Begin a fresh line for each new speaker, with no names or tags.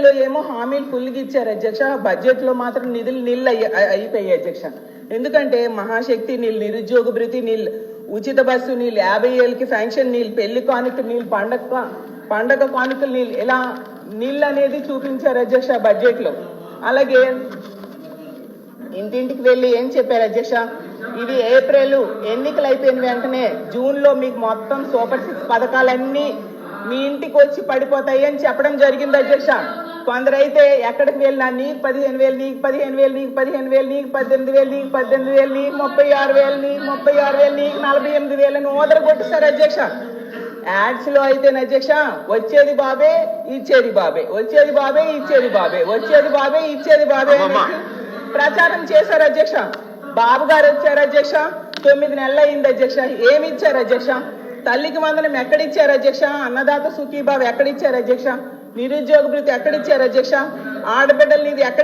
ఎన్నికల్లో ఏమో హామీలు ఫుల్గా ఇచ్చారు అధ్యక్ష, బడ్జెట్ లో మాత్రం నిధులు నీళ్ళు అయిపోయాయి అధ్యక్ష. ఎందుకంటే మహాశక్తి నీళ్ళు, నిరుద్యోగ భృతి నీళ్ళు, ఉచిత బస్సు నీళ్ళు, 50 ఏళ్ళకి ఫెన్షన్ నీళ్ళు, పెళ్లి కానుక నీళ్ళు, పండగ కానుకలు నీళ్ళు, ఇలా నీళ్ళు అనేది చూపించారు అధ్యక్ష బడ్జెట్ లో. అలాగే ఇంటింటికి వెళ్ళి ఏం చెప్పారు అధ్యక్ష, ఇది ఏప్రిల్ ఎన్నికలు అయిపోయిన వెంటనే జూన్ లో మీకు మొత్తం సూపర్ 6 పథకాలన్నీ మీ ఇంటికి వచ్చి పడిపోతాయి అని చెప్పడం జరిగింది అధ్యక్ష. కొందరైతే ఎక్కడికి వెళ్ళినా నీకు 15,000, నీకు 15,000, నీకు 15,000, నీకు 18,000, నీకు 18,000, నీకు 36,000, నీకు 36,000, నీకు 48,000 అని ఓదర కొట్టేశారు అధ్యక్ష. యాడ్స్ లో అయితే అధ్యక్ష వచ్చేది బాబే ఇచ్చేది బాబే, వచ్చేది బాబే ఇచ్చేది బాబే, వచ్చేది బాబే ఇచ్చేది బాబే అని ప్రచారం చేశారు అధ్యక్ష. బాబు గారు వచ్చారు అధ్యక్ష, 9 నెలలు అయింది అధ్యక్ష, ఏమి ఇచ్చారు అధ్యక్ష? తల్లికి వందనం ఎక్కడిచ్చారు అధ్యక్ష? అన్నదాత సుఖీబాబు ఎక్కడిచ్చారు అధ్యక్ష? నిరుద్యోగ భృతి ఎక్కడిచ్చారు అధ్యక్ష? ఆడబిడ్డల నిధి ఎక్కడ